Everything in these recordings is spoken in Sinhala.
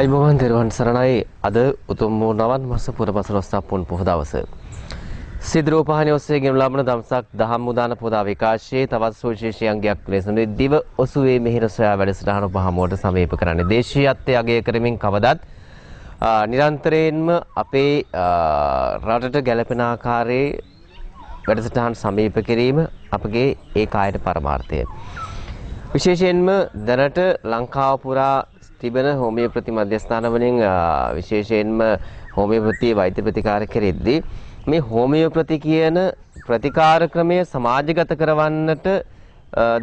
අයිබෝවන් දරුවන් සරණයි අද උතුම් වූ නවන් මස පුරපසළොස්වක පුන් පොහොය දවස. සිදුරූපහානි ඔස්සේ ගෙනු ලබන දම්සක් දහම් උදාන පොදා විකාශයේ තවත් සුවිශේෂී අංගයක් ලෙස දිව ඔසුවේ මිහිර සොයා වැඩසටහන ඔබ හමුවට සමීප කරන්නේ. දේශීයත්වයේ අගය කරමින් කවදත් නිරන්තරයෙන්ම අපේ රටට ගැළපෙන ආකාරයේ වැඩසටහන් සමීප කිරීම අපගේ ඒකායන පරමාර්ථය. විශේෂයෙන්ම දැනට ලංකාව පුරා තිබෙන හෝමියෝපති මධ්‍යස්ථාන වලින් විශේෂයෙන්ම හෝමියෝපති වෛද්‍ය ප්‍රතිකාර කෙරෙද්දී මේ හෝමියෝපති කියන ප්‍රතිකාර ක්‍රමය සමාජගත කරවන්නට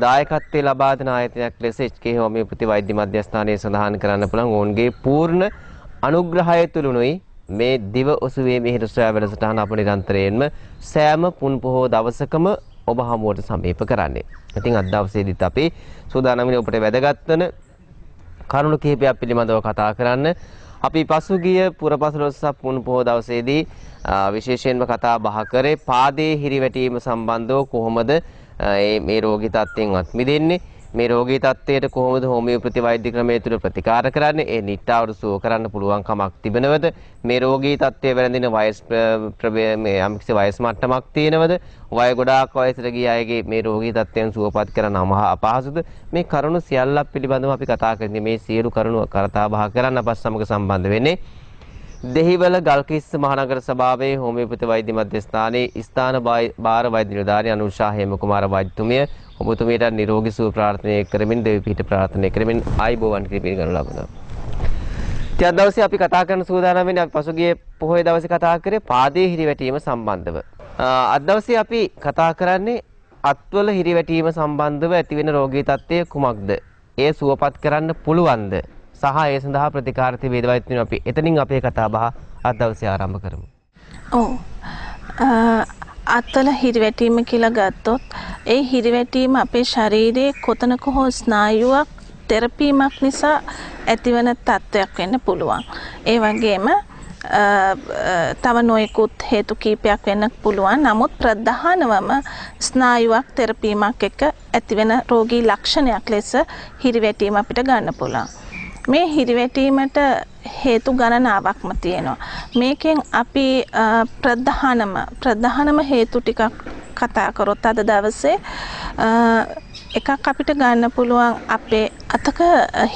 දායකත්වයේ ලබා දෙන ආයතනයක් ලෙස HK හෝමියෝපති වෛද්‍ය මධ්‍යස්ථානයේ සඳහන් කරන්න පුළුවන් ඔවුන්ගේ පූර්ණ අනුග්‍රහය තුළුනුයි මේ දිව ඔසුවේ මිහිර සොයා වැඩසටහන අප නිරන්තරයෙන්ම සෑම පුන් පොහෝ දවසකම ඔබ හමුවට සමීප කරන්නේ. ඉතින් අද දවසේදීත් අපි සූදානම් වෙන්නේ ඔබට වැදගත් වෙන කරුණු කිහිපයක් පිළිබඳව කතා කරන්න. අපි පසුගිය පුරපසළොස්වක පුන් පොහොය දවසේදී විශේෂයෙන්ම කතා බහ කරේ පාදයේ හිරිවැටීම සම්බන්ධව කොහොමද මේ රෝගී තත්ත්වයෙන් අත් මිදෙන්නේ, මේ රෝගී තත්ත්වයට කොහොමද හෝමියෝපති වෛද්‍ය ක්‍රමය තුළ ප්‍රතිකාර කරන්නේ, ඒ නිට්ටාවට සුව කරන්න පුළුවන් කමක් තිබෙනවද, මේ රෝගී තත්ත්වය වැළඳින වයස් මේ යම්කිසි වයස් මට්ටමක් තියෙනවද, වය ගොඩාක් වයසට ගිය අයගේ මේ රෝගී තත්ත්වයන් සුවපත් කරන්න අපහසුද, මේ කරුණු සියල්ලක් පිළිබඳව අපි කතා කරන්නේ. මේ සියලු කරුණු කතා බහ කරන්න අපත් සමග සම්බන්ධ වෙන්නේ දෙහිවල ගල්කිස්ස මහනගර සභාවේ හෝමියෝපති වෛද්‍ය මධ්‍යස්ථානයේ ස්ථාන භාර වෛද්‍ය නිලධාරී අනුෂා හේමකුමාර වෛද්‍යතුමිය. ඔබතුමියට නිරෝගී සුව ප්‍රාර්ථනා කරමින් දෙවි පිහිට ප්‍රාර්ථනා කරමින් ආයිබෝවන් පිළිගනු ලබනවා. අද දවසේ අපි කතා කරන සූදානම් වෙන්නේ අපි පසුගිය පොහොය දවසේ කතා කරේ පාදයේ හිරිවැටීම සම්බන්ධව. අද දවසේ අපි කතා කරන්නේ අත්වල හිරිවැටීම සම්බන්ධව ඇතිවෙන රෝගී තත්ත්වය කුමක්ද? ඒ සුවපත් කරන්න පුළුවන්ද? සහ ඒ සඳහා ප්‍රතිකාර තිබේද? වෛද්‍යතුමනි අපි එතනින් අපේ කතා බහ අද දවසේ ආරම්භ කරමු. ඔව්. අත්වල හිරිවැටීම කියලා ගත්තොත් ඒ හිරිවැටීම අපේ ශරීරයේ කොතනක හෝ ස්නායුවක් තෙරපීමක් නිසා ඇතිවන තත්ත්වයක් වෙන්න පුළුවන්. ඒ වගේම තව නොයෙකුත් හේතු කීපයක් වෙන්න පුළුවන්. නමුත් ප්‍රධානවම ස්නායුවක් තෙරපීමක් එක්ක ඇතිවෙන රෝගී ලක්ෂණයක් ලෙස හිරිවැටීම අපිට ගන්න පුළුවන්. මේ හිරිවැටීමට හේතු ගණනාවක්ම තියෙනවා. මේකෙන් අපි ප්‍රධානම හේතු ටිකක් කතා කරොත් අද දවසේ එකක් අපිට ගන්න පුළුවන් අපේ අතක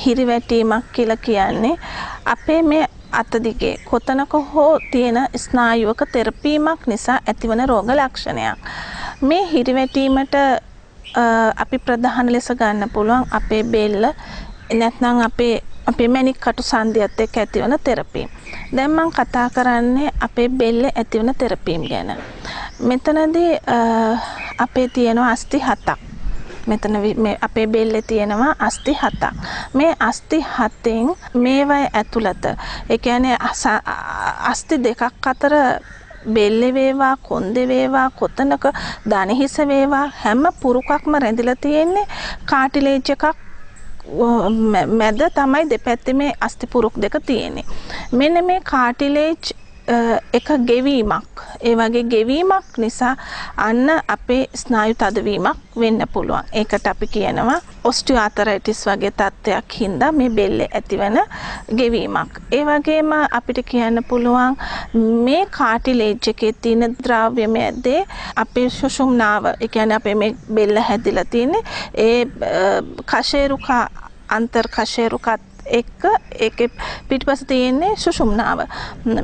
හිරිවැටීමක් කියලා කියන්නේ අපේ මේ අත දිගේ කොතනක හෝ තියෙන ස්නායුවක තෙරපීමක් නිසා ඇතිවන රෝග ලක්ෂණයක්. මේ හිරිවැටීමට අපි ප්‍රධාන ලෙස ගන්න පුළුවන් අපේ බෙල්ල නැත්නම් අපේ මැණික් කටු සංදියත් එක්ක ඇතිවන තෙරපීම්. දැන් මම කතා කරන්නේ අපේ බෙල්ලේ ඇතිවන තෙරපීම් ගැන. මෙතනදී අපේ තියෙනවා අස්ථි 7ක්. මෙතන මේ අපේ බෙල්ලේ තියෙනවා අස්ථි 7ක්. මේ අස්ථි 7න් මේවයි ඇතුළත ඒ කියන්නේ අස්ථි දෙකක් අතර බෙල්ලේ වේවා කොන්දේ වේවා කොතනක දණහිස වේවා හැම පුරුකක්ම රැඳිලා තියෙන්නේ කාටිලේජ් එකක් මැද තමයි දෙපැත්තේ මේ අස්ථි පුරුක් දෙක තියෙන්නේ. මෙන්න මේ කාටිලේජ් එක ගෙවීමක්, ඒ වගේ ගෙවීමක් නිසා අන්න අපේ ස්නායු තදවීමක් වෙන්න පුළුවන්. ඒකට අපි කියනවා ඔස්ටියෝආතරයිටිස් වගේ තත්ත්වයක් හින්දා මේ බෙල්ලේ ඇතිවන ගෙවීමක්. ඒ වගේම අපිට කියන්න පුළුවන් මේ කාටිලේජ් එකේ තියෙන ද්‍රව්‍යමය දේ අපේ සුෂුම්නාව, ඒ කියන්නේ අපේ මේ බෙල්ල හැදිලා තියෙන්නේ ඒ කශේරුකා අන්තර් කශේරුකත් එක්ක ඒකේ පිටිපස්ස තියෙන්නේ සුෂුම්නාව.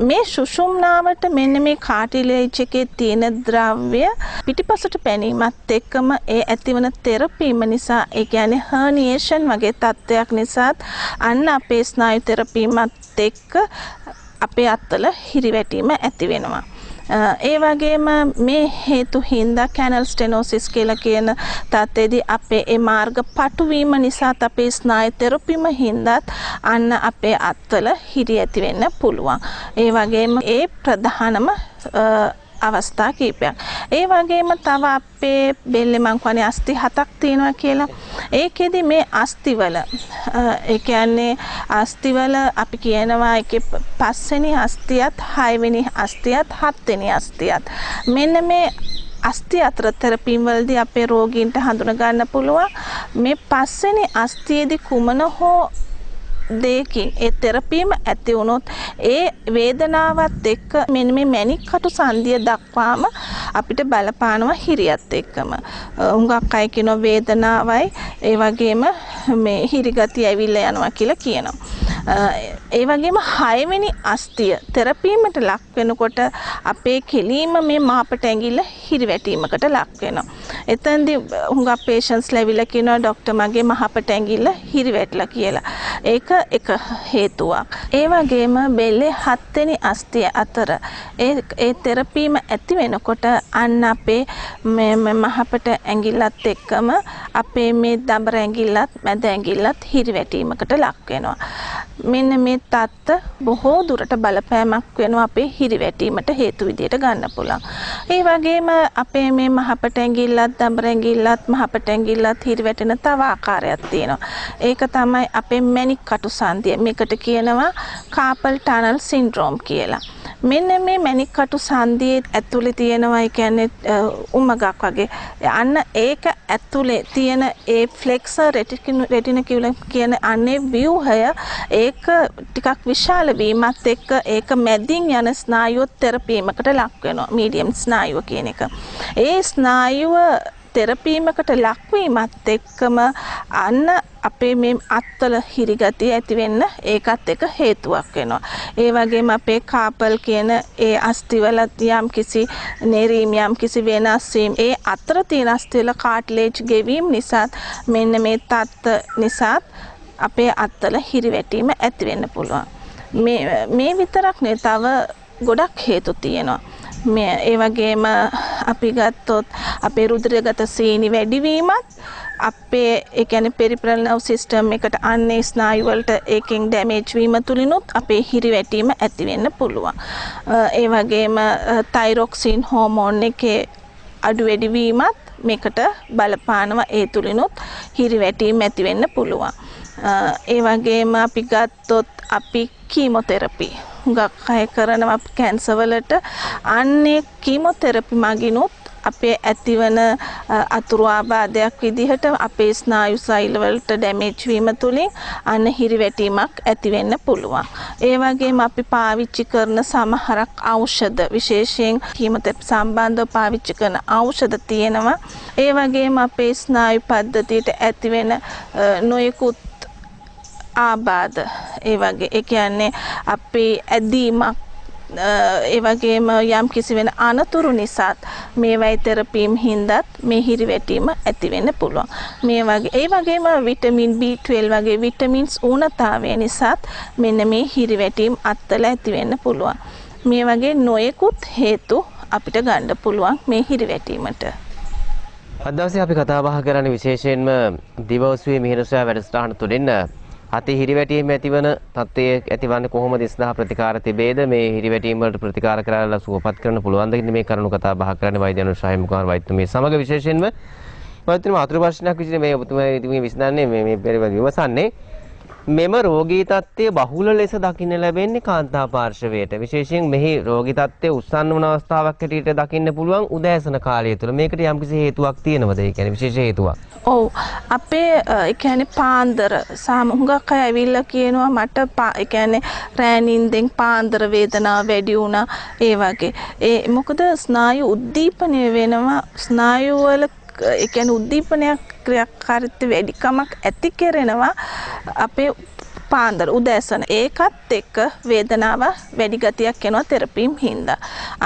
මේ සුෂුම්නාවට මෙන්න මේ කාටිලේජ් එකේ තියෙන ද්‍රව්‍ය පිටිපස්සට පැනීමත් එක්කම ඒ ඇතිවන තෙරපීම නිසා, ඒ කියන්නේ හර්නියේෂන් වගේ තත්ත්වයක් නිසාත් අන්න අපේ ස්නායු තෙරපීමත් එක්ක අපේ අත්වල හිරිවැටීම ඇති වෙනවා. ඒ වගේම මේ හේතු හින්දා කැනල් ස්ටෙනෝසිස් කියලා කියන තත්ත්වයේදී අපේ ඒ මාර්ග පටුවීම නිසා අපේ ස්නායු තෙරපීම හින්දාත් අන්න අපේ අත්වල හිරි ඇති වෙන්න පුළුවන්. ඒ වගේම ඒ ප්‍රධානම අවස්ථා කීපයක්. ඒ වගේම තව අපේ බෙල්ලේ මං කියන්නේ අස්ථි 7ක් තියෙනවා කියලා. ඒකෙදි මේ අස්ථිවල ඒ කියන්නේ අස්ථිවල අපි කියනවා ඒකේ 5 වෙනි අස්ථියත් 6 වෙනි අස්ථියත් 7 වෙනි අස්ථියත් මෙන්න මේ අස්ථි අතර තෙරපීම් වලදී අපේ රෝගීන්ට හඳුනා ගන්න පුළුවන් මේ 5 වෙනි අස්ථියේදී කුමන හෝ දෙයකින් ඒ තෙරපීම ඇති වුණොත් ඒ වේදනාවත් එක්ක මෙන්න මේ මැණික් කටු සංදිය දක්වාම අපිට බලපානවා හිරියත් එක්කම. හුඟක් අය කියන වේදනාවයි ඒ වගේම මේ හිරිගතිය ඇවිල්ලා යනවා කියලා කියනවා. ඒ වගේම 6 වෙනි අස්තිය තෙරපීමට ලක් වෙනකොට අපේ කෙලීම මේ මාපට ඇඟිල්ල හිරිවැටීමකට ලක් වෙනවා. එතෙන්දී හුඟක් පේෂන්ට්ස් ලැබිලා කියනවා ડોක්ටර් මගේ මහපට ඇඟිල්ල හිරිවැටලා කියලා. ඒක එක හේතුවක්. ඒ වගේම බෙල්ලේ 7 වෙනි අස්තිය අතර ඒ තෙරපීම ඇති වෙනකොට අන්න අපේ මේ මහපට ඇඟිල්ලත් එක්කම අපේ මේ දඹර ඇඟිල්ලත් මැද ඇඟිල්ලත් හිරිවැටීමකට ලක් වෙනවා. මෙන්න මේ තත්ත බොහෝ දුරට බලපෑමක් වෙනවා අපේ හිරිවැටීමට හේතු විදියට ගන්න පුළුවන්. ඒ වගේම අපේ මේ මහපට ඇඟිල්ලත් දඹර ඇඟිල්ලත් මහපට ඇඟිල්ලත් හිරිවැටෙන තව ආකාරයක් තියෙනවා. ඒක තමයි අපේ මැණික් කටු සංදිය. මේකට කියනවා කාපල් ටනල් සින්ඩ්‍රෝම් කියලා. මෙන්න මේ මැණික් කටු සංදියේ ඇතුලේ තියෙනවා ඒ කියන්නේ උමගක් වගේ. අන්න ඒක ඇතුලේ තියෙන ඒ ෆ්ලෙක්සර් රෙටිනකියුලම් කියන අන්නේ ව්‍යුහය ඒක ටිකක් විශාල වීමත් එක්ක ඒක මැදින් යන ස්නායුව තෙරපීමකට ලක් වෙනවා. මීඩියම් ස්නායුව කියන එක. ඒ ස්නායුව තෙරපීමකට ලක්වීමත් එක්කම අන්න අපේ මේ අත්වල හිරිගතිය ඇති වෙන්න ඒකත් එක හේතුවක් වෙනවා. ඒ වගේම අපේ කාපල් කියන ඒ අස්තිවල යම් කිසි නෙරීම් යම් කිසි වෙනස් වීම ඒ අතර තියෙන අස්තිවල කාට්ලේජ් ගෙවීම නිසා මෙන්න මේ තත්ත නිසා අපේ අත්වල හිරිවැටීම ඇති වෙන්න පුළුවන්. මේ විතරක් නේ තව ගොඩක් හේතු තියෙනවා. ඒ වගේම අපි ගත්තොත් අපේ රුධිරගත සීනි වැඩිවීමත් අපේ ඒ කියන්නේ පෙරිෆරල් නර්ව් සිස්ටම් එකට අන්නේ ස්නායු වලට ඒකෙන් ඩැමේජ් වීම තුලිනුත් අපේ හිරිවැටීම ඇති වෙන්න පුළුවන්. ඒ වගේම තයිරොක්සින් හෝමෝන් එකේ අඩු වැඩි වීමත් මේකට බලපානවා. ඒ තුලිනුත් හිරිවැටීම ඇති වෙන්න පුළුවන්. ඒ වගේම අපි ගත්තොත් අපි කීමොතෙරපි හුඟක් අය කරනවා කැන්සර් වලට අන්නේ කීමොතෙරපි මගිනුත් අපේ ඇතිවන අතුරු ආබාධයක් විදිහට අපේ ස්නායු සෛල වලට ඩැමේජ් වීම තුලින් අන්න හිරිවැටීමක් ඇති වෙන්න පුළුවන්. ඒ වගේම අපි පාවිච්චි කරන සමහරක් ඖෂධ විශේෂයෙන් කීමොතෙරපි සම්බන්ධව පාවිච්චි කරන ඖෂධ තියෙනවා. ඒ වගේම අපේ ස්නායු පද්ධතියට ඇති වෙන නොයෙකුත් ආබාධ ඒ වගේ ඒ කියන්නේ අපේ ඇදීමක් ඒ වගේම යම් කිසි වෙන අනතුරු නිසාත් මේවයි තෙරපීම් හින්දාත් මේ හිරිවැටීම ඇති වෙන්න පුළුවන්. මේ වගේ ඒ වගේම විටමින් B12 වගේ විටමින්ස් ඌනතාවය නිසාත් මෙන්න මේ හිරිවැටීම් අත්වල ඇති වෙන්න පුළුවන්. මේ වගේ නොයෙකුත් හේතු අපිට ගන්න පුළුවන් මේ හිරිවැටීමට. අද දවසේ අපි කතා බහ කරන්නේ විශේෂයෙන්ම දිවෝසුවේ මිහිරසොයා වැඩසටහන තුළින් අති හිරිවැටීම ඇතිවන තත්ත්වයේ ඇතිවන්නේ කොහොමද 30 ප්‍රතිකාර තිබේද මේ හිරිවැටීම වලට ප්‍රතිකාර කරලා සුවපත් කරන්න පුළුවන්ද කියන මේ කරුණු කතා බහ කරන්නේ වෛද්‍ය අනුශාහි මුඛාර වෛද්‍යතුමිය සමග විශේෂයෙන්ම වෛද්‍යතුමා අතුරු ප්‍රශ්නයක් විදිහට මේ ඔබතුමා විසඳන්නේ මේ පෙරවද විමසන්නේ මෙම රෝගී තත්ත්වය බහුල ලෙස දකින්න ලැබෙන්නේ කාන්තා පාර්ශවයට විශේෂයෙන් මෙහි රෝගී තත්ත්වය උස්සන්න වන අවස්ථාවක් හැටියට දකින්න පුළුවන් උදෑසන කාලය තුළ මේකට යම්කිසි හේතුවක් තියෙනවද ඒ කියන්නේ විශේෂ හේතුවක් ඔව් අපේ ඒ කියන්නේ පාන්දර හුඟක් අය ඇවිල්ලා කියනවා මට ඒ කියන්නේ රෑ නිින්දෙන් පාන්දර වේදනාව වැඩි වුණා ඒ වගේ ඒ මොකද ස්නායු උද්දීපනය වෙනවා ස්නායු වල ඒ කියන්නේ උද්දීපනයක් ක්‍රියාකාරීත්වය වැඩිකමක් ඇති කරනවා අපේ පාන්දර උදෑසන ඒකත් එක්ක වේදනාව වැඩි ගතියක් එනවා තෙරපීම් හින්දා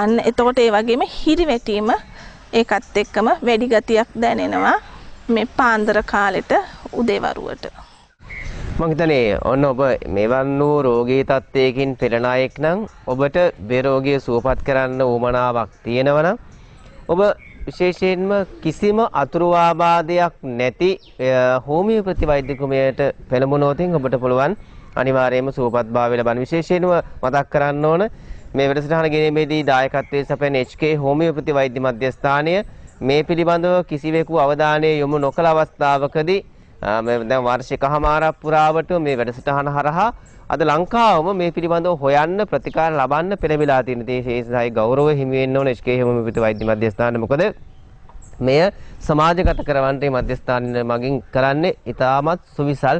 අන්න එතකොට ඒ වගේම හිරිවැටීම ඒකත් එක්කම වැඩි ගතියක් දැනෙනවා මේ පාන්දර කාලෙට උදේවරුවට මම හිතන්නේ ඔන්න ඔබ මෙවන් වූ රෝගී තත්ත්වයකින් පෙළෙන අයෙක් නම් ඔබට මේ රෝගිය සුවපත් කරන්න උවමනාවක් තියෙනවා නම් ඔබ විශේෂයෙන්ම කිසිම අතුරු ආබාධයක් නැති හෝමියෝපැති වෛද්‍ය ක්‍රමයට පෙළඹුණොත් ඔබට පුළුවන් අනිවාර්යයෙන්ම සුවපත්භාවය ලබන්න. විශේෂයෙන්ම මතක් කරන්න ඕන මේ වැඩසටහන ගෙනීමේදී දායකත්වයේ සපයන HK හෝමියෝපැති වෛද්‍ය මධ්‍යස්ථානය මේ පිළිබඳව කිසිවෙකු අවධානය යොමු නොකළ අවස්ථාවකදී දැන් වර්ෂයකමාරක් පුරාවට මේ වැඩසටහන හරහා අද ලංකාවම මේ පිළිබඳව හොයන්න ප්‍රතිකාර ලබන්න පෙළඹිලා තියෙන දේශේසයි ගෞරව හිමි වෙන්න ඕන HK හෝමියෝපැති වෛද්‍ය මධ්‍යස්ථානය. මොකද මෙය සමාජගත කරවන්න මේ මධ්‍යස්ථාන මගින් කරන්නේ ඉතාමත් සුවිසල්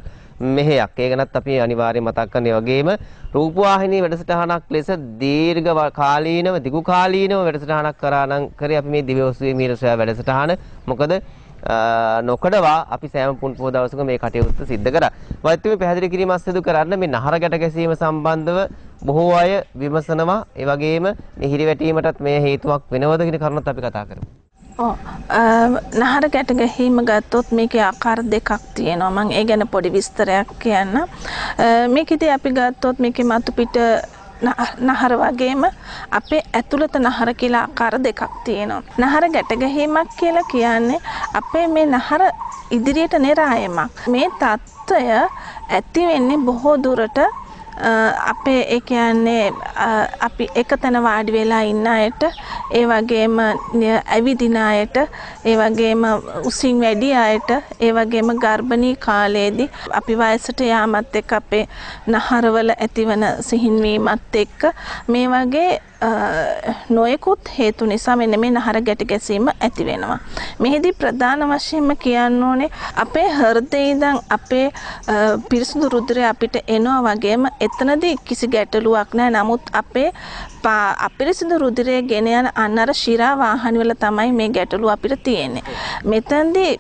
මෙහෙයක්. ඒ ගැනත් අපි අනිවාර්යයෙන් මතක් කරන්න. ඒ වගේම රූපවාහිනී වැඩසටහනක් ලෙස දීර්ඝ කාලීනව දිගු කාලීනව වැඩසටහනක් කරා නම් කරේ අපි මේ දිව්‍ය ඔස්සේ මීර සොයා වැඩසටහන. මොකද නොකඩවා අපි සෑම පුන් පොහොය දවසක මේ කටයුත්ත සිද්ධ කරා. වෛද්‍යතුමී පැහැදිලි කිරීමක් සිදු කරන්න මේ නහර ගැට ගැසීම සම්බන්ධව බොහෝ අය විමසනවා. ඒ වගේම මේ හිරිවැටීමටත් මේ හේතුවක් වෙනවද කියන කරුණත් අපි කතා කරමු. නහර ගැට ගැහිම ගත්තොත් මේකේ ආකාර දෙකක් තියෙනවා. මම ඒ ගැන පොඩි විස්තරයක් කියන්න. මේකෙදී අපි ගත්තොත් මේකේ මතු පිට නහර වගේම අපේ ඇතුළත නහර කියලා ආකාර දෙකක් තියෙනවා. නහර ගැට ගැහිමක් කියලා කියන්නේ අපේ මේ නහර ඉදිරියට නෙරායමක්. මේ தত্ত্বය ඇති වෙන්නේ බොහෝ දුරට අපේ ඒ කියන්නේ අපි එකතැන වාඩි වෙලා ඉන්න අයට, ඒ වගේම ඇවිදින අයට, ඒ වගේම උසින් වැඩි අයට, ඒ වගේම ගර්භණී කාලයේදී අපි වයසට යාමත් එක්ක අපේ නහරවල ඇතිවන සිහින්වීමත් එක්ක මේ වගේ නොයෙකුත් හේතු නිසා මෙන්න මේ නහර ගැට ගැසීම ඇති වෙනවා. මෙහිදී ප්‍රධාන වශයෙන්ම කියන්න ඕනේ අපේ හෘදයේ ඉඳන් අපේ පිරිසිදු රුධිරය අපිට එනවා වගේම එතනදී කිසි ගැටලුවක් නැහැ. නමුත් අපේ අපිරිසිදු රුධිරය ගෙන යන අන්නර ශිරා වාහන වල තමයි මේ ගැටලුව අපිට තියෙන්නේ. මෙතනදී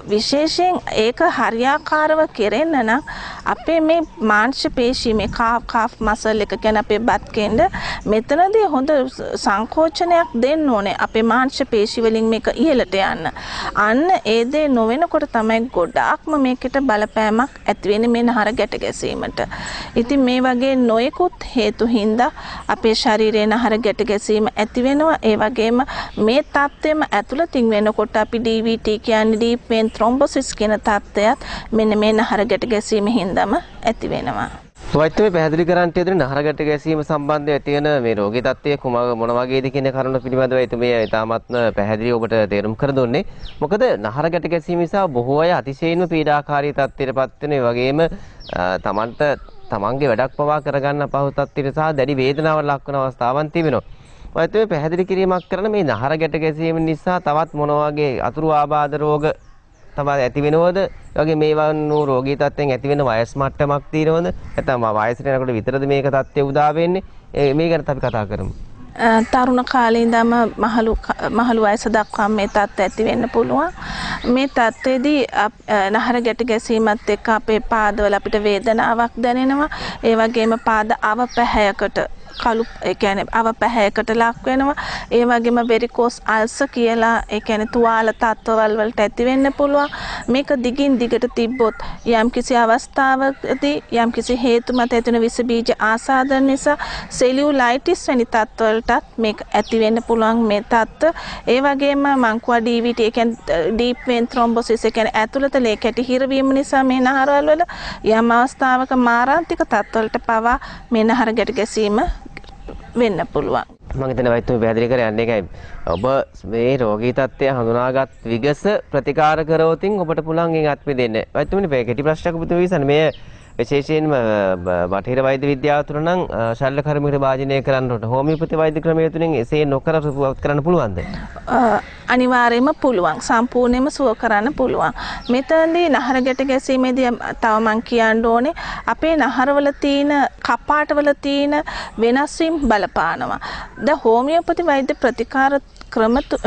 විශේෂයෙන් ඒක හරියාකාරව කෙරෙන්න නම් අපේ මේ මාංශ පේශී මේ කාෆ් මසල් එක කියන්නේ අපේ බත් කෙන්ඩ මෙතනදී හොඳ සංකෝචනයක් දෙන්න ඕනේ අපේ මාංශ පේශී වලින් මේක ඉහළට යන්න. අන්න ඒ දේ නොවෙනකොට තමයි ගොඩාක්ම මේකට බලපෑමක් ඇති වෙන්නේ මේ නහර ගැට ගැසීමට. ඉතින් මේ වගේ නොයෙකුත් හේතු හින්දා අපේ ශරීරයේ නහර ගැට ගැසීම ඇති වෙනවා. ඒ වගේම මේ තත්ත්වෙම ඇතුළතින් වෙනකොට අපි DVT කියන්නේ deep vein thrombosis කියන තත්ත්වයක් මෙන්න මේ නහර ගැට ගැසීම හින්දාම ඇති වෙනවා. වෛද්‍යතුමී පැහැදිලි කරන්න තියෙන නහර ගැට ගැසීම සම්බන්ධව ඇති වෙන මේ රෝගී තත්ත්වය මොන වගේද කියන කරුණ පිළිබඳව එතුමිය ඉතාමත්ම පැහැදිලිව ඔබට තේරුම් කර දුන්නේ. මොකද නහර ගැට ගැසීම නිසා බොහෝ අය අතිශයින්ම පීඩාකාරී තත්ත්වයටපත් වෙන. ඒ වගේම තමන්ගේ වැඩක් පවා කරගන්න අපහසු තත්ත්වයට සහ දැඩි වේදනාවක් ලක් වෙන අවස්ථාවන් තිබෙනවා. වෛද්‍යතුමී පැහැදිලි කිරීමක් කරන මේ නහර ගැට ගැසීම නිසා තවත් මොන වගේ අතුරු ආබාධ රෝග තමයි ඇති වෙනවද? ඒ වගේ මේ වගේ රෝගී තත්ත්වෙන් ඇති වෙන වයස් මට්ටමක් තියෙනවද? නැත්නම් වයසට යනකොට විතරද මේක තත්ත්වය උදා වෙන්නේ? මේ ගැන අපි කතා කරමු. තරුණ කාලේ ඉඳන්ම මහලු වයස දක්වා මේ තත්ත්වය ඇති වෙන්න පුළුවන්. මේ තත්ත්වයේදී නහර ගැට ගැසීමත් එක්ක අපේ පාදවල අපිට වේදනාවක් දැනෙනවා. ඒ වගේම පාද අව පැහැයකට කළු ඒ කියන්නේ අව පැහැයකට ලක් වෙනවා. ඒ වගේම වෙරිකෝස් අල්ස කියලා ඒ කියන්නේ තුවාල තත්ත්වවල වලට ඇති වෙන්න පුළුවන්. මේක දිගින් දිගට තිබ්බොත් යම්කිසි අවස්ථාවකදී යම්කිසි හේතු මත ඇතිවන විස බීජ ආසාදන නිසා සෙලියුලයිටිස් වැනි තත්ත්වවලටත් මේක ඇති වෙන්න පුළුවන් මේ තත්ත්ව. ඒ වගේම මං කිව්වා DVT ඒ කියන්නේ deep vein thrombosis ඒ කියන්නේ ඇතුළත ලේ කැටි හිරවීම නිසා මේ නහරවල වල යම් අවස්ථාවක මාරාන්තික තත්ත්වවලට පවා මේ නහර ගැට ගැසීම වෙන්න පුළුවන්. මම හිතන්නේ වෛද්‍යතුමී පැහැදිලි කර යන්නේ ඒකයි. ඔබ මේ රෝගී තත්ත්වය හඳුනාගත් විගස ප්‍රතිකාර කරවතින් ඔබට පුළුවන් ඒකත් මෙදෙන්න. වෛද්‍යතුමනි මේ කෙටි ප්‍රශ්නයක් ඔබතුමී විසන්න මේ විශේෂයෙන්ම බටහිර වෛද්‍ය විද්‍යාව තුළ නම් ශල්‍ය කර්මයකට භාජනය කරන්න ඕන. හෝමියෝපති වෛද්‍ය ක්‍රමය තුලින් එසේ නොකර සුවපත් කරන්න පුළුවන්ද? අනිවාර්යයෙන්ම පුළුවන්. සම්පූර්ණයෙන්ම සුව කරන්න පුළුවන්. මෙතනදී නහර ගැට ගැසීමේදී තව මං කියන්න ඕනේ අපේ නහරවල තියෙන කපාටවල තියෙන වෙනස් වීම් බලපානවා. ද හෝමියෝපති වෛද්‍ය ප්‍රතිකාර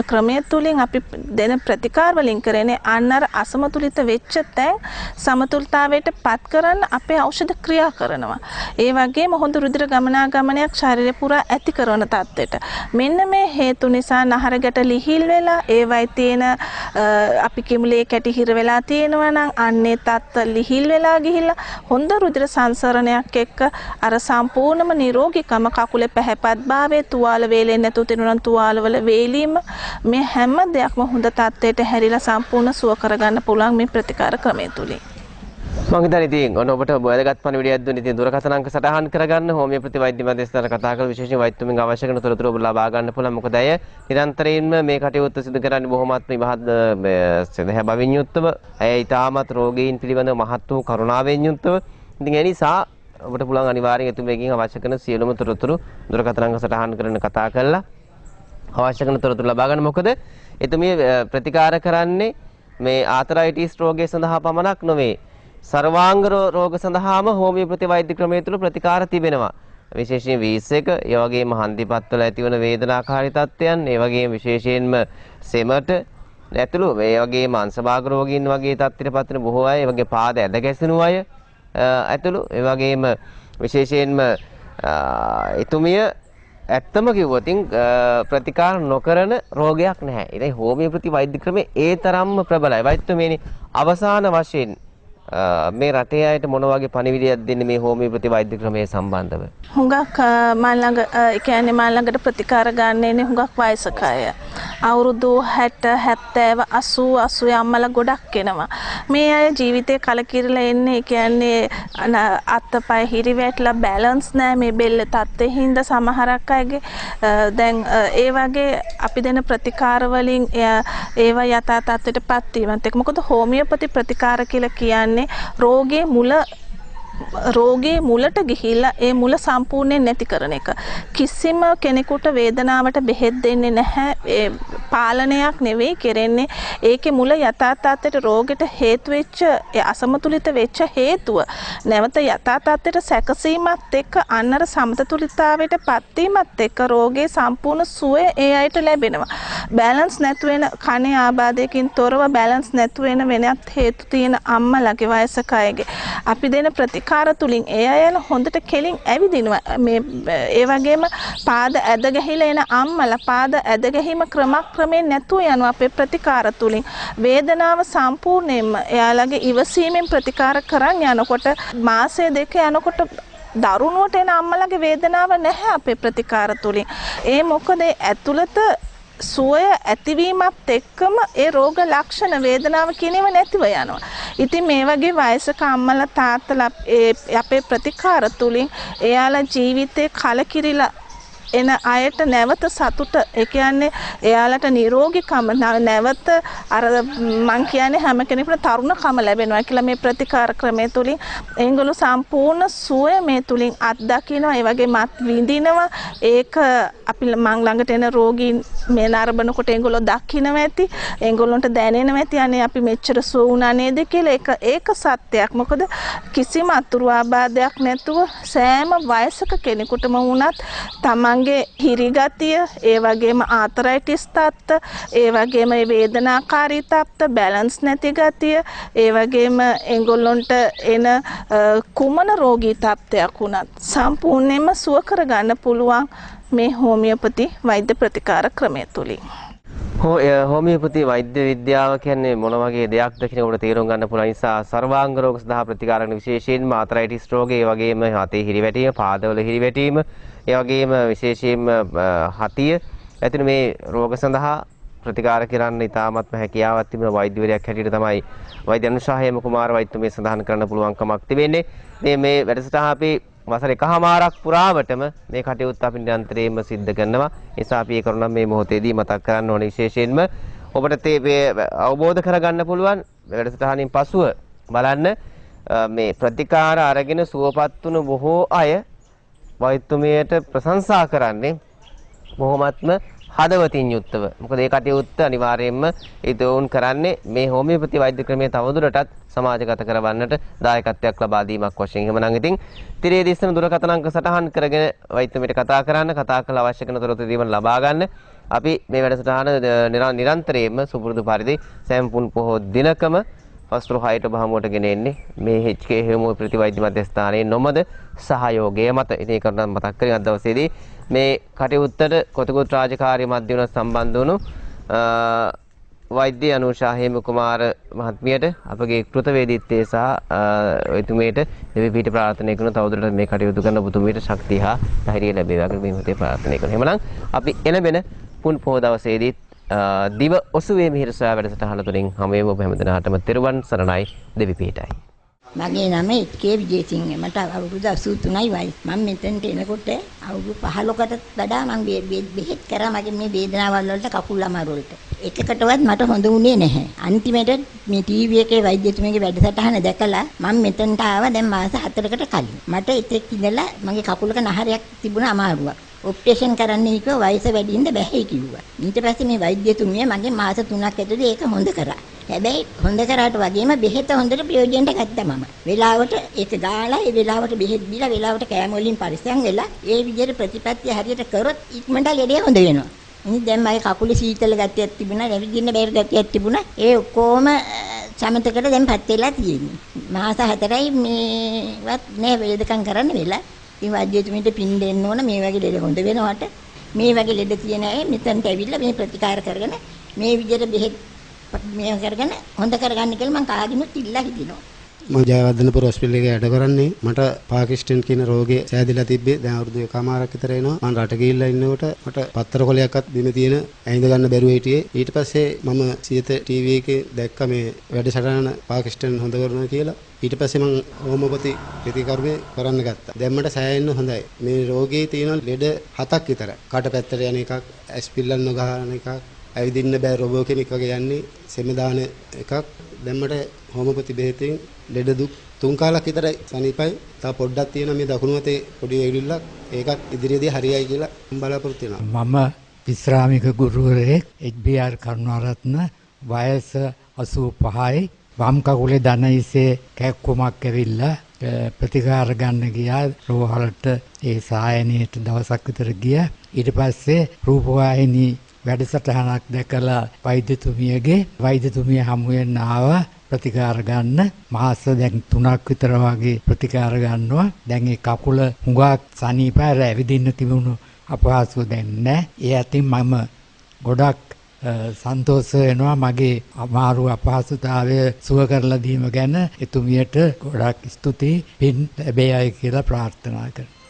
ක්‍රමය තුලින් අපි දෙන ප්‍රතිකාර වලින් කරන්නේ අන්නර අසමතුලිත වෙච්ච තැන් සමතුලිතතාවයට පත් කරන්න අපේ ඖෂධ ක්‍රියා කරනවා. ඒ වගේම හොඳ රුධිර ගමනාගමනයක් ශරීරය පුරා ඇති කරන තත්ත්වයට. මෙන්න මේ හේතු නිසා නහර ගැට ලිහිල් වෙලා ඒවයි තියෙන අපි කිමුලේ කැටි හිර වෙලා තියෙනවා නම් අන්නේ තත්ත්ව ලිහිල් වෙලා ගිහිල්ලා හොඳ රුධිර සංසරණයක් එක්ක අර සම්පූර්ණම නිරෝගීකම කකුලේ පැහැපත් භාවයේ තුවාල වේලෙන්නේ නැතුව තිනුනන් තුවාල වල මේ හැම දෙයක්ම හොඳ තත්ත්වයට හැරිලා සම්පූර්ණ සුව කරගන්න පුළුවන් මේ ප්‍රතිකාර ක්‍රමය තුලින්. මම හිතන්නේ ඉතින් ඔබට වැදගත් පණිවිඩයක් දුන්නේ. ඉතින් දුරකථන අංක සටහන් කරගන්න හෝමියෝපති වෛද්‍ය මධ්‍යස්ථාන කතා කරලා විශේෂයෙන් වෛද්‍යතුමින් අවශ්‍ය කරන තොරතුරු ඔබ ලබා ගන්න පුළුවන්. මොකද අය නිරන්තරයෙන්ම මේ කටයුත්ත සිදු කරන්නේ බොහොමත්ම මහත් සදහැ බවින් යුක්තව. අය ඊටමත් රෝගීන් පිළිබඳව මහත් වූ කරුණාවෙන් යුක්තව. ඉතින් ඒ නිසා ඔබට පුළුවන් අනිවාර්යෙන් එතුමියකින් අවශ්‍ය කරන සියලුම තොරතුරු දුරකථන අංක සටහන් කරන කතා කරලා අවශ්‍ය කරන තොරතුරු ලබා ගන්න. මොකද එතුමිය ප්‍රතිකාර කරන්නේ මේ ආතරයිටිස් රෝගය සඳහා පමණක් නොවේ. සර්වාංග රෝග සඳහාම හෝමියෝපති වෛද්‍ය ක්‍රමය තුළ ප්‍රතිකාර තිබෙනවා. විශේෂයෙන් වීස් එක, ඒ වගේම හන්දිපත්වල ඇතිවන වේදනාකාරී තත්ත්වයන්, ඒ වගේම විශේෂයෙන්ම සෙමට ඇතුළු මේ වගේ මාංශභාග රෝගීන් වගේ තත්ත්වයකට පත් වෙන බොහෝ අය, ඒ වගේ පාද ඇද ගැසෙනු අය ඇතුළු, ඒ වගේම විශේෂයෙන්ම එතුමිය ඇත්තම කිව්වොත් ප්‍රතිකාර නොකරන රෝගයක් නැහැ. ඉතින් හෝමියෝපති වෛද්‍ය ක්‍රමය ඒ තරම්ම ප්‍රබලයි. වෛද්‍යතුමනි, අවසාන වශයෙන් මේ රටේ අයට මොන වගේ පණිවිඩයක් දෙන්නේ මේ හෝමියෝපති වෛද්‍ය ක්‍රමයේ සම්බන්ධව? හුඟක් මා ළඟ ඒ කියන්නේ මා ළඟට ප්‍රතිකාර ගන්න එන්නේ හුඟක් වයසක අය. අවුරුදු 60 70 80 80 අම්මලා ගොඩක් එනවා. මේ අය ජීවිතේ කලකිරලා එන්නේ ඒ කියන්නේ අත්පය හිරිවැටලා බැලන්ස් නැහැ මේ බෙල්ල තත්ත්වෙ හින්දා සමහරක් අයගේ දැන් ඒ වගේ අපි දෙන ප්‍රතිකාර වලින් ඒවා යථා තත්ත්වයටපත් වීමත් එක්ක මොකද හෝමියෝපති ප්‍රතිකාර කියලා කියන්නේ රෝගේ මුලට ගිහිල්ලා ඒ මුල සම්පූර්ණයෙන් නැති කරන එක. කිසිම කෙනෙකුට වේදනාවට බෙහෙත් දෙන්නේ නැහැ. ඒ පාලනයක් නෙවෙයි කරන්නේ. ඒකේ මුල යථා තත්ත්වයට රෝගෙට හේතු වෙච්ච ඒ අසමතුලිත වෙච්ච හේතුව නැවත යථා තත්ත්වයට සැකසීමත් එක්ක අන්නර සමතුලිතතාවයට පත් වීමත් එක්ක රෝගේ සම්පූර්ණ සුවය ඒ අයට ලැබෙනවා. බැලන්ස් නැතු වෙන කනේ ආබාධයකින් තොරව බැලන්ස් නැතු වෙන වෙනත් හේතු තියෙන අම්මලාගේ වයසක අයගේ අපි දෙන ප්‍රතිකාර තුලින් ඒ අයල හොඳට කෙලින් ඇවිදිනවා. මේ ඒ වගේම පාද ඇද ගැහිලා එන අම්මලා පාද ඇද ගැහිම ක්‍රමයෙන් නැතුව යනවා අපේ ප්‍රතිකාර තුලින්. වේදනාව සම්පූර්ණයෙන්ම එයාලගේ ඉවසීමෙන් ප්‍රතිකාර කරන් යනකොට මාසය දෙක යනකොට දරුණුවට එන අම්මලාගේ වේදනාව නැහැ අපේ ප්‍රතිකාර තුලින්. ඒ මොකද ඇතුළත සුවය ඇතිවීමත් එක්කම ඒ රෝග ලක්ෂණ වේදනාව කියනව නැතිව යනවා. ඉතින් මේ වගේ වයසක අම්මලා තාත්තලා අපේ ප්‍රතිකාර තුලින් එයාලා ජීවිතේ කලකිරිලා එන අයට නැවත සතුට ඒ කියන්නේ එයාලට නිරෝගීකම නැවත අර මං කියන්නේ හැම කෙනෙකුට තරුණකම ලැබෙනවා කියලා මේ ප්‍රතිකාර ක්‍රමය තුලින් ඒගොල්ලෝ සම්පූර්ණ සුවය මේ තුලින් අත්දකිනවා. ඒ වගේම අත් විඳිනවා. ඒක අපි මං ළඟට එන රෝගීන් මේ නරඹනකොට ඒගොල්ලෝ දකිනවා ඇති. ඒගොල්ලන්ට දැනෙනවා ඇති අනේ අපි මෙච්චර සුව වුණා නේද කියලා. ඒක සත්‍යයක්. මොකද කිසිම අතුරු ආබාධයක් නැතුව සෑම වයසක කෙනෙකුටම වුණත් තමන් හිරිගතිය ඒ වගේම ආතරයිටිස් තත්ත්ව ඒ වගේම වේදනාකාරී තත්ත්ව බැලන්ස් නැති ගතිය ඒ වගේම ඒගොල්ලොන්ට එන කුමන රෝගී තත්ත්වයක් වුණත් සම්පූර්ණයෙන්ම සුව කරගන්න පුළුවන් මේ හෝමියෝපති වෛද්‍ය ප්‍රතිකාර ක්‍රමය තුලින්. හෝමියෝපති වෛද්‍ය විද්‍යාව කියන්නේ මොන වගේ දෙයක්ද කියන උඩ තේරුම් ගන්න පුළුවන් නිසා සර්වාංග රෝග සඳහා ප්‍රතිකාර කරන විශේෂයෙන්ම ආතරයිටිස් රෝගය ඒ වගේම හතේ හිරිවැටීම පාදවල හිරිවැටීම ඒ වගේම විශේෂයෙන්ම හතිය ඇතුළු මේ රෝග සඳහා ප්‍රතිකාර කරන්න ඉතාමත්ම හැකියාවක් තිබෙන වෛද්‍යවරයෙක් හැටියට තමයි වෛද්‍ය අනුශාහේම කුමාර වෛද්‍යතුමිය සඳහන් කරන්න පුළුවන්කමක් තිබෙන්නේ. මේ වැඩසටහන අපි වසර එකහමාරක් පුරාවටම මේ කටයුත්ත අපි නිරන්තරයෙන්ම සිද්ධ කරනවා. ඒ නිසා අපි ඒ කරුණ මේ මොහොතේදී මතක් කරන්න ඕනේ විශේෂයෙන්ම ඔබට අවබෝධ කරගන්න පුළුවන් වැඩසටහනින් පසුව බලන්න මේ ප්‍රතිකාර අරගෙන සුවපත් වුණු බොහෝ අය වෛද්‍යතුමියට ප්‍රශංසා කරන්නේ බොහොමත්ම හදවතින් යුක්තව. මොකද ඒ කටයුත්ත අනිවාර්යයෙන්ම ඒතෝන් කරන්නේ මේ හෝමියෝපති වෛද්‍ය ක්‍රමය තවදුරටත් සමාජගත කරවන්නට දායකත්වයක් ලබා දීමක් වශයෙන්. එහෙමනම් ඉතින් තිරේ දිස්සන දුරකථන අංක සටහන් කරගෙන වෛද්‍යතුමියට කතා කරන්න, කතා කළ අවශ්‍ය කරන තොරතුරු දීම ලබා ගන්න. අපි මේ වැඩසටහන නිරන්තරයෙන්ම සුපුරුදු පරිදි සෑම්පුන් පොහෝ දිනකම වස්ත්‍ර 6ට බහමුවට ගෙන එන්නේ මේ HK හෝමියෝපති වෛද්‍ය මධ්‍යස්ථානයේ නොමද සහයෝගය මත. ඉතින් ඒක නම් මතක් කරගෙන අද දවසේදී මේ කටයුත්තට කොතකොත් රාජකාරී මධ්‍යම සම්බන්ධ වුණු වෛද්‍ය අනුශාහේම කුමාර මහත්මියට අපගේ කෘතවේදීත්වය සහ එතුමියට දෙවි පිට ප්‍රාර්ථනා කරන තවදුරටත් මේ කටයුතු කරන ඔබතුමියට ශක්තිය හා ධෛර්යය ලැබේවා කියලා මේ මොහොතේ ප්‍රාර්ථනා කරනවා. එහෙමනම් අපි එළඹෙන පුන් පොහොය දවසේදී දිව ඔසුවේ මිහිර සොයා වැඩසටහන තුළින් හැමෝම ඔබ හැමදෙනාටම තෙරුවන් සරණයි දෙවි පිටයි. මගේ නම කේ විජේසිංහ. මට අවුරුදු 83යි වයස. මම මෙතනට එනකොට අවුරුදු 15කට වඩා මම බෙහෙත් කරා මගේ මේ වේදනාවල් වලට කකුල් අමාරු වලට. එකකටවත් මට හොඳ වුණේ නැහැ. අන්තිමට මේ ටීවී එකේ වෛද්‍යතුමියගේ වැඩසටහන දැකලා මම මෙතනට ආවා දැන් මාස 4කට කලින්. මට එතෙක් ඉඳලා මගේ කකුලක නහරයක් තිබුණ අමාරුවක්. ඔපරේෂන් කරන්න කිව්වා වයස වැඩි ඉඳ බැහැ කිව්වා. ඊට පස්සේ මේ වෛද්‍යතුමිය මගේ මාස 3ක් ඇතුළේ ඒක හොඳ කරා. හැබැයි හොඳ කරාට වගේම බෙහෙත හොඳට ප්‍රයෝජනට ගත්තා මම. වෙලාවට ඒක ගාලා ඒ වෙලාවට බෙහෙත් දීලා වෙලාවට කෑම වලින් පරිස්සම් වෙලා ඒ විදිහට ප්‍රතිපත්තිය හරියට කරොත් ඉක්මනට ලෙඩේ හොඳ වෙනවා. ඉතින් දැන් මගේ කකුලේ සීතල ගතියක් තිබුණා, රැවිදින්න බැරි ගතියක් තිබුණා. ඒ ඔක්කොම සමතකට දැන්පත් වෙලා තියෙන්නේ. මාස 4යි මේවත් නෑ වේදකම් කරන්න වෙලා. ඉතින් වෛද්‍යතුමීට පින් දෙන්න ඕන මේ වගේ ලෙඩ හොඳ වෙනවට. මේ වගේ ලෙඩ තියෙන අය මෙතනට ඇවිල්ලා මේ ප්‍රතිකාර කරගෙන මේ විදිහට බෙහෙත් මේ කරගෙන හොඳ කරගන්න කියලා මම කාගෙනුත් ඉල්ලා හිටිනවා. මම ජයවර්ධනපුර හොස්පිටල් එකේ වැඩ කරන්නේ. මට පාකිස්ටන් කියන රෝගේ සෑදිලා තිබ්බේ. දැන් අවුරුදු 1කමාරක් විතර එනවා. මම රට ගිහිල්ලා ඉන්නකොට මට පත්තර කොලයක්වත් බිම තියෙන ඇඳ ගන්න බැරුව හිටියේ. ඊට පස්සේ මම සියත ටීවී එකේ දැක්ක මේ වැඩසටහන පාකිස්ටන් හොඳ කරනවා කියලා. ඊට පස්සේ මම හෝමියෝපති ප්‍රතිකර්මය කරන්න ගත්තා. දැන් මට සෑහෙන්න හොඳයි. මේ රෝගේ තියෙන ලෙඩ 7ක් විතර. කට පැත්තට යන එකක්, ඇස් පිල්ලන් නොගහන එකක්, ඇවිදින්න බෑ රොබෝ කෙනෙක් වගේ යන්නේ, සෙම දාන එකක්. දැන් මට හෝමියෝපති බෙහෙතෙන් ලෙඩ දුක් 3 කාලක් විතරයි සනීපයි. තව පොඩ්ඩක් තියෙනවා මේ දකුණු අතේ පොඩි වේලිල්ලක්. ඒකත් ඉදිරියේදී හරියයි කියලා මම බලාපොරොත්තු වෙනවා. මම විශ්‍රාමික ගුරුවරයෙක් HBR කරුණාරත්න, වයස 85යි. වම් කකුලේ දන ඉසේ කැක්කුමක් ඇවිල්ලා ප්‍රතිකාර ගන්න ගියා. රෝහලට ඒ සායනීයට දවසක් විතර ගියා. ඊට පස්සේ රූපවාහිනී වැඩසටහනක් දැකලා වෛද්‍යතුමිය හමු වෙන්න ආවා ප්‍රතිකාර ගන්න. මාස දැන් 3ක් විතර වගේ ප්‍රතිකාර ගන්නවා. දැන් ඒ කකුල හුඟක් සනීපයි, ඇවිදින්න තිබුණු අපහසුව දැන් නැහැ. ඒ අතින් මම ගොඩක් සන්තෝෂ වෙනවා මගේ අමාරු අපහසුතාවය සුව කරලා දීම ගැන. එතුමියට ගොඩක් ස්තුතියි. පින් ලැබේයි කියලා ප්‍රාර්ථනා කරනවා.